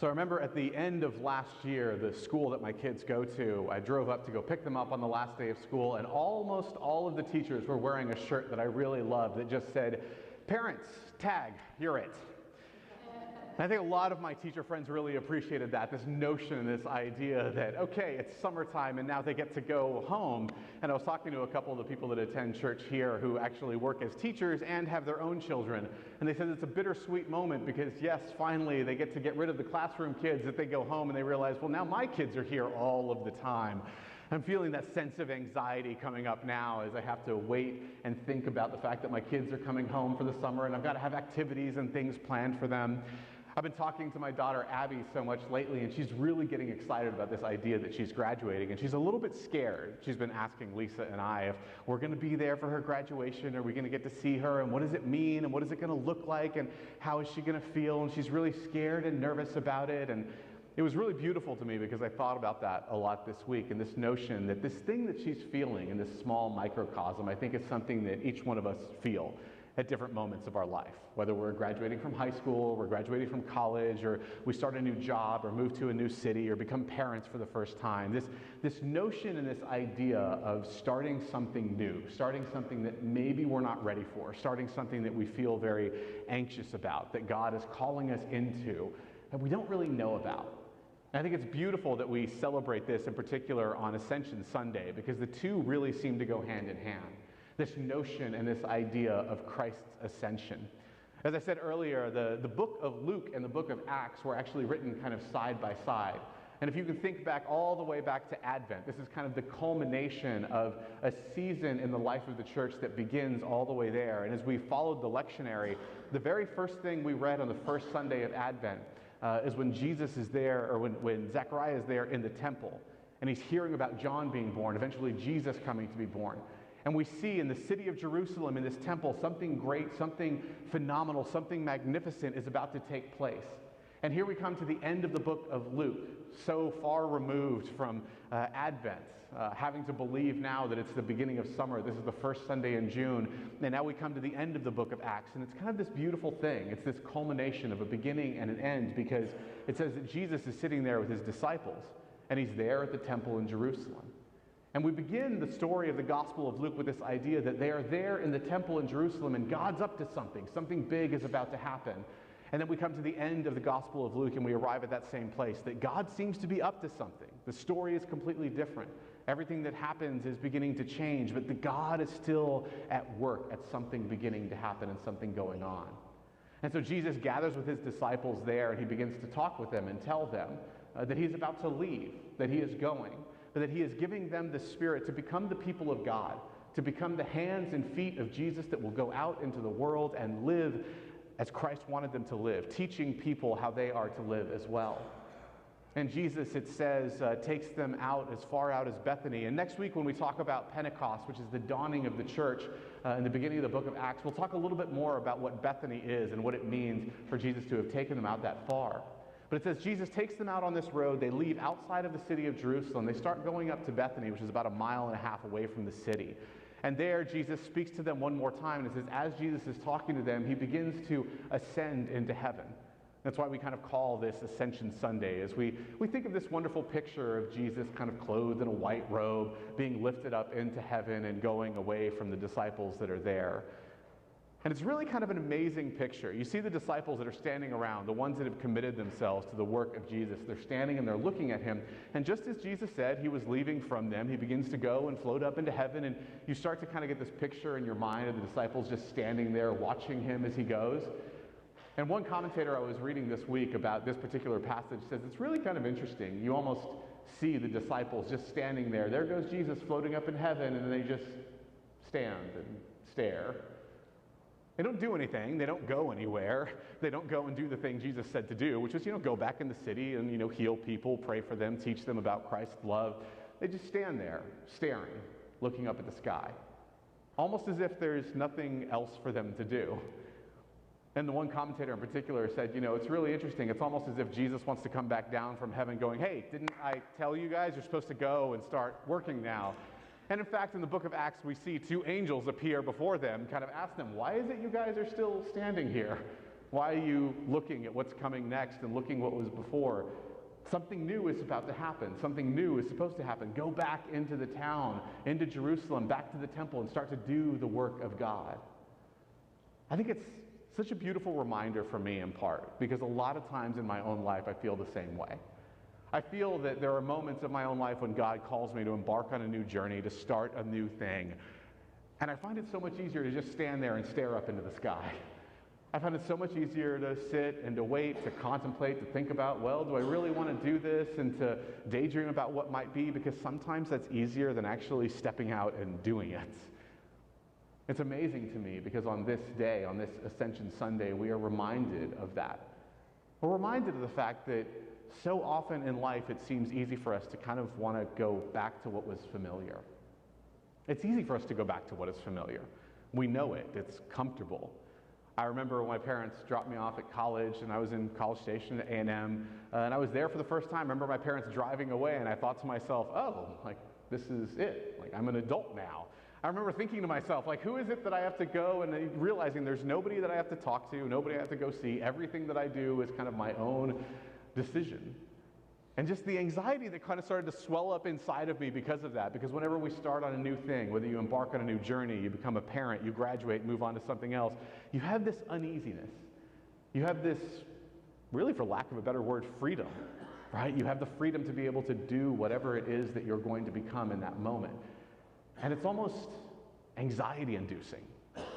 So I remember at the end of last year, the school that my kids go to, I drove up to go pick them up on the last day of school, and almost all of the teachers were wearing a shirt that I really loved that just said, "Parents, tag, you're it." And I think a lot of my teacher friends really appreciated that, this notion, this idea that, okay, it's summertime and now they get to go home. And I was talking to a couple of the people that attend church here who actually work as teachers and have their own children. And they said it's a bittersweet moment because, yes, finally they get to get rid of the classroom kids that they go home and they realize, well, now my kids are here all of the time. I'm feeling that sense of anxiety coming up now as I have to wait and think about the fact that my kids are coming home for the summer and I've got to have activities and things planned for them. I've been talking to my daughter Abby so much lately, and she's really getting excited about this idea that she's graduating, and she's a little bit scared. She's been asking Lisa and I if we're going to be there for her graduation, are we going to get to see her, and what does it mean, and what is it going to look like, and how is she going to feel, and she's really scared and nervous about it. And it was really beautiful to me because I thought about that a lot this week, and this notion that this thing that she's feeling in this small microcosm, I think is something that each one of us feel at different moments of our life, whether we're graduating from high school, we're graduating from college, or we start a new job, or move to a new city, or become parents for the first time. This notion and this idea of starting something new, starting something that maybe we're not ready for, starting something that we feel very anxious about, that God is calling us into, that we don't really know about. And I think it's beautiful that we celebrate this in particular on Ascension Sunday, because the two really seem to go hand in hand. This notion and this idea of Christ's ascension. As I said earlier, the book of Luke and the book of Acts were actually written kind of side by side. And if you can think back all the way back to Advent, this is kind of the culmination of a season in the life of the church that begins all the way there. And as we followed the lectionary, the very first thing we read on the first Sunday of Advent is when Jesus is there, or when Zechariah is there in the temple, and he's hearing about John being born, eventually Jesus coming to be born. And we see in the city of Jerusalem, in this temple, something great, something phenomenal, something magnificent is about to take place. And here we come to the end of the book of Luke, so far removed from Advent, having to believe now that it's the beginning of summer. This is the first Sunday in June. And now we come to the end of the book of Acts. And it's kind of this beautiful thing. It's this culmination of a beginning and an end, because it says that Jesus is sitting there with his disciples, and he's there at the temple in Jerusalem. And we begin the story of the Gospel of Luke with this idea that they are there in the temple in Jerusalem and God's up to something. Something big is about to happen. And then we come to the end of the Gospel of Luke and we arrive at that same place, that God seems to be up to something. The story is completely different. Everything that happens is beginning to change, but the God is still at work at something beginning to happen and something going on. And so Jesus gathers with his disciples there and he begins to talk with them and tell them that he's about to leave, that he is going, but that he is giving them the Spirit to become the people of God, to become the hands and feet of Jesus that will go out into the world and live as Christ wanted them to live, teaching people how they are to live as well. And Jesus, it says, takes them out as far out as Bethany. And next week when we talk about Pentecost, which is the dawning of the church in the beginning of the book of Acts, we'll talk a little bit more about what Bethany is and what it means for Jesus to have taken them out that far. But it says Jesus takes them out on this road. They leave outside of the city of Jerusalem. They start going up to Bethany, which is about 1.5 miles away from the city. And there Jesus speaks to them one more time. And it says as Jesus is talking to them, he begins to ascend into heaven. That's why we kind of call this Ascension Sunday, as we think of this wonderful picture of Jesus kind of clothed in a white robe, being lifted up into heaven and going away from the disciples that are there. And it's really kind of an amazing picture. You see the disciples that are standing around, the ones that have committed themselves to the work of Jesus. They're standing and they're looking at him. And just as Jesus said he was leaving from them, he begins to go and float up into heaven. And you start to kind of get this picture in your mind of the disciples just standing there watching him as he goes. And one commentator I was reading this week about this particular passage says it's really kind of interesting. You almost see the disciples just standing there. There goes Jesus floating up in heaven, and they just stand and stare. They don't do anything. They don't go anywhere. They don't go and do the thing Jesus said to do, which was, go back in the city and, heal people, pray for them, teach them about Christ's love. They just stand there, staring, looking up at the sky, almost as if there's nothing else for them to do. And the one commentator in particular said, it's really interesting. It's almost as if Jesus wants to come back down from heaven going, hey, didn't I tell you guys you're supposed to go and start working now? And in fact, in the book of Acts, we see 2 angels appear before them, kind of ask them, why is it you guys are still standing here? Why are you looking at what's coming next and looking what was before? Something new is about to happen. Something new is supposed to happen. Go back into the town, into Jerusalem, back to the temple, and start to do the work of God. I think it's such a beautiful reminder for me in part, because a lot of times in my own life I feel the same way. I feel that there are moments of my own life when God calls me to embark on a new journey, to start a new thing. And I find it so much easier to just stand there and stare up into the sky. I find it so much easier to sit and to wait, to contemplate, to think about, well, do I really want to do this? And to daydream about what might be, because sometimes that's easier than actually stepping out and doing it. It's amazing to me because on this day, on this Ascension Sunday, we are reminded of that. We're reminded of the fact that so often in life it seems easy for us to kind of want to go back to what was familiar. It's easy for us to go back to what is familiar. We know it. It's comfortable. I remember when my parents dropped me off at college, and I was in College Station at A&M, and I was there for the first time. I remember my parents driving away, and I thought to myself, oh, like, this is it. Like, I'm an adult now. I remember thinking to myself, like, who is it that I have to go? And realizing there's nobody that I have to talk to, nobody I have to go see. Everything that I do is kind of my own decision. And just the anxiety that kind of started to swell up inside of me because of that. Because whenever we start on a new thing, whether you embark on a new journey, you become a parent, you graduate, move on to something else, you have this uneasiness. You have this, really for lack of a better word, freedom, right? You have the freedom to be able to do whatever it is that you're going to become in that moment. And it's almost anxiety-inducing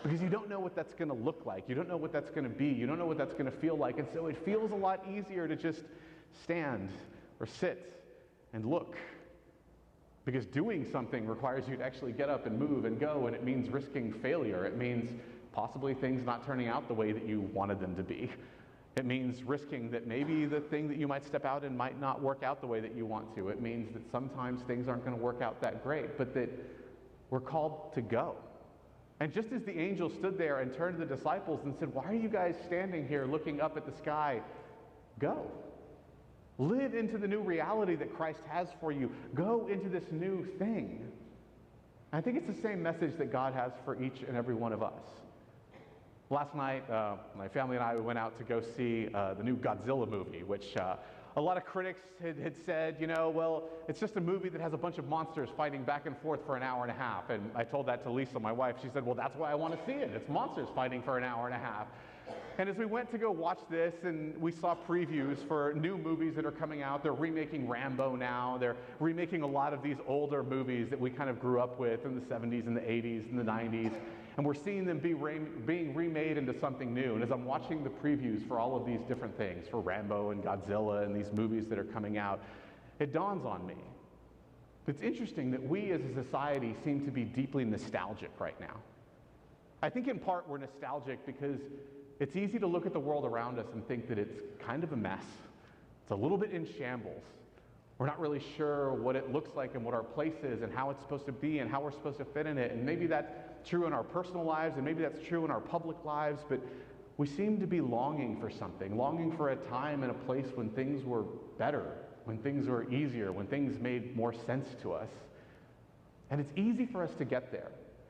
because you don't know what that's going to look like. You don't know what that's going to be. You don't know what that's going to feel like. And so it feels a lot easier to just stand or sit and look, because doing something requires you to actually get up and move and go, and it means risking failure. It means possibly things not turning out the way that you wanted them to be. It means risking that maybe the thing that you might step out in might not work out the way that you want to. It means that sometimes things aren't going to work out that great, but that we're called to go. And just as the angel stood there and turned to the disciples and said, why are you guys standing here looking up at the sky? Go. Live into the new reality that Christ has for you. Go into this new thing. I think it's the same message that God has for each and every one of us. Last night, my family and I went out to go see the new Godzilla movie, which a lot of critics had said, you know, well, it's just a movie that has a bunch of monsters fighting back and forth for an hour and a half. And I told that to Lisa, my wife. She said, well, that's why I want to see it. It's monsters fighting for an hour and a half. And as we went to go watch this, and we saw previews for new movies that are coming out, they're remaking Rambo now, they're remaking a lot of these older movies that we kind of grew up with in the 70s and the 80s and the 90s, and we're seeing them being remade into something new. And as I'm watching the previews for all of these different things, for Rambo and Godzilla and these movies that are coming out, it dawns on me. It's interesting that we as a society seem to be deeply nostalgic right now. I think in part we're nostalgic because it's easy to look at the world around us and think that it's kind of a mess. It's a little bit in shambles. We're not really sure what it looks like and what our place is and how it's supposed to be and how we're supposed to fit in it. And maybe that's true in our personal lives and maybe that's true in our public lives, but we seem to be longing for something, longing for a time and a place when things were better, when things were easier, when things made more sense to us. And it's easy for us to get there.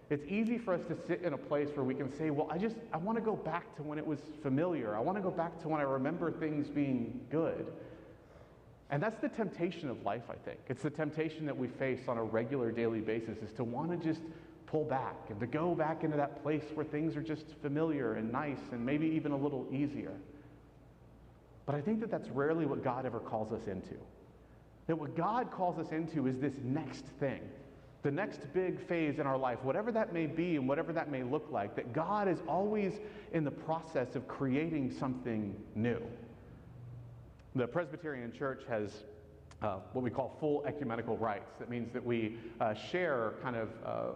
It's easy for us to sit in a place where we can say, well, I want to go back to when it was familiar. I want to go back to when I remember things being good. And that's the temptation of life, I think. It's the temptation that we face on a regular daily basis, is to want to just pull back and to go back into that place where things are just familiar and nice and maybe even a little easier. But I think that that's rarely what God ever calls us into. That what God calls us into is this next thing. The next big phase in our life, whatever that may be and whatever that may look like, that God is always in the process of creating something new. The Presbyterian Church has what we call full ecumenical rights. That means that we share kind of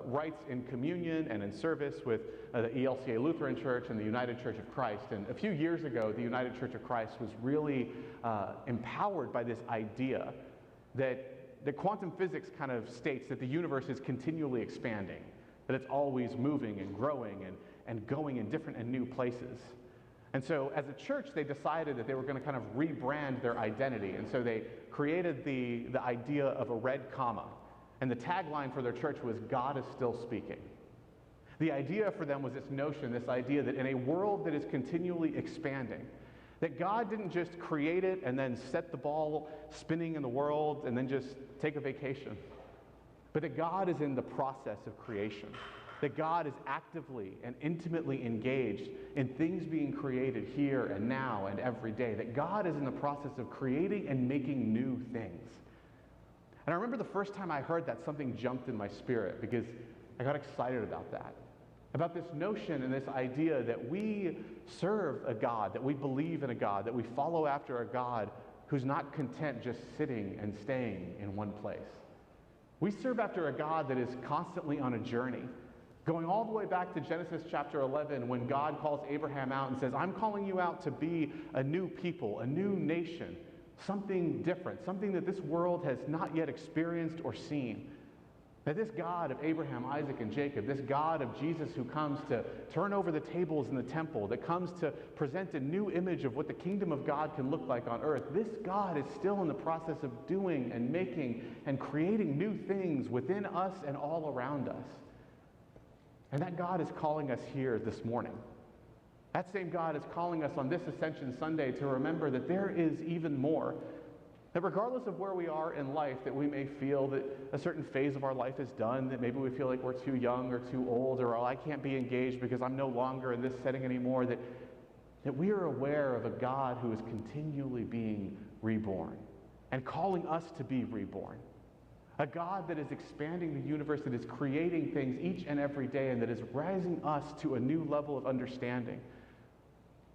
rights in communion and in service with the ELCA Lutheran Church and the United Church of Christ. And a few years ago, the United Church of Christ was really empowered by this idea that quantum physics kind of states that the universe is continually expanding, that it's always moving and growing and going in different and new places. And so as a church, they decided that they were going to kind of rebrand their identity. And so they created the idea of a red comma. And the tagline for their church was, God is still speaking. The idea for them was this notion, this idea that in a world that is continually expanding, that God didn't just create it and then set the ball spinning in the world and then just take a vacation, but that God is in the process of creation, that God is actively and intimately engaged in things being created here and now and every day, that God is in the process of creating and making new things. And I remember the first time I heard that, something jumped in my spirit because I got excited about that. About this notion and this idea that we serve a God, that we believe in a God, that we follow after a God who's not content just sitting and staying in one place. We serve after a God that is constantly on a journey, going all the way back to Genesis chapter 11 when God calls Abraham out and says, I'm calling you out to be a new people, a new nation, something different, something that this world has not yet experienced or seen. That this God of Abraham, Isaac, and Jacob, this God of Jesus who comes to turn over the tables in the temple, that comes to present a new image of what the kingdom of God can look like on earth, this God is still in the process of doing and making and creating new things within us and all around us. And that God is calling us here this morning. That same God is calling us on this Ascension Sunday to remember that there is even more. That regardless of where we are in life, that we may feel that a certain phase of our life is done, that maybe we feel like we're too young or too old, or I can't be engaged because I'm no longer in this setting anymore, that we are aware of a God who is continually being reborn and calling us to be reborn. A God that is expanding the universe, that is creating things each and every day, and that is rising us to a new level of understanding.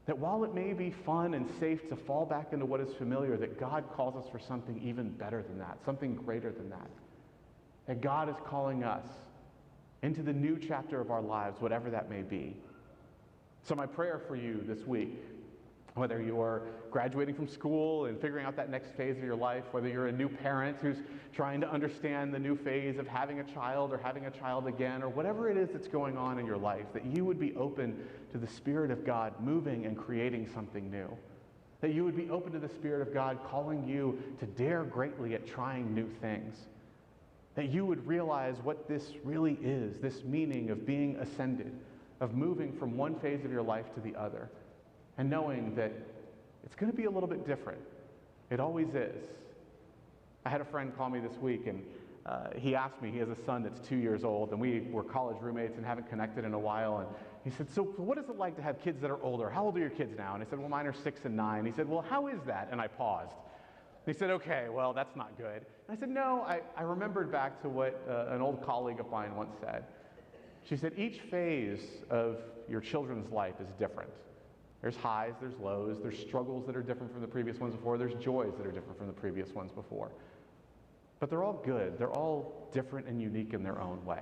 That while it may be fun and safe to fall back into what is familiar, that God calls us for something even better than that, something greater than that. That God is calling us into the new chapter of our lives, whatever that may be. So my prayer for you this week, whether you're graduating from school and figuring out that next phase of your life, whether you're a new parent who's trying to understand the new phase of having a child or having a child again, or whatever it is that's going on in your life, that you would be open to the Spirit of God moving and creating something new. That you would be open to the Spirit of God calling you to dare greatly at trying new things. That you would realize what this really is, this meaning of being ascended, of moving from one phase of your life to the other. And knowing that it's going to be a little bit different. It always is. I had a friend call me this week, and he asked me, he has a son that's 2 years old, and we were college roommates and haven't connected in a while, and he said, so what is it like to have kids that are older? How old are your kids now? And I said, well, mine are 6 and 9. He said, well, how is that? And I paused. And he said, okay, well, that's not good. And I said, no, I remembered back to what an old colleague of mine once said. She said, each phase of your children's life is different. There's highs, there's lows, there's struggles that are different from the previous ones before, there's joys that are different from the previous ones before. But they're all good. They're all different and unique in their own way.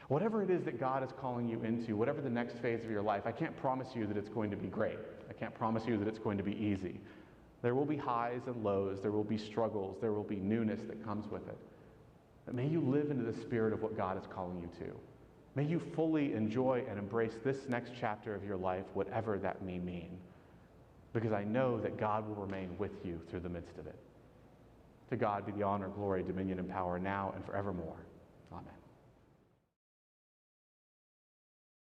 Whatever it is that God is calling you into, whatever the next phase of your life, I can't promise you that it's going to be great. I can't promise you that it's going to be easy. There will be highs and lows, there will be struggles, there will be newness that comes with it. But may you live into the spirit of what God is calling you to. May you fully enjoy and embrace this next chapter of your life, whatever that may mean, because I know that God will remain with you through the midst of it. To God be the honor, glory, dominion, and power now and forevermore. Amen.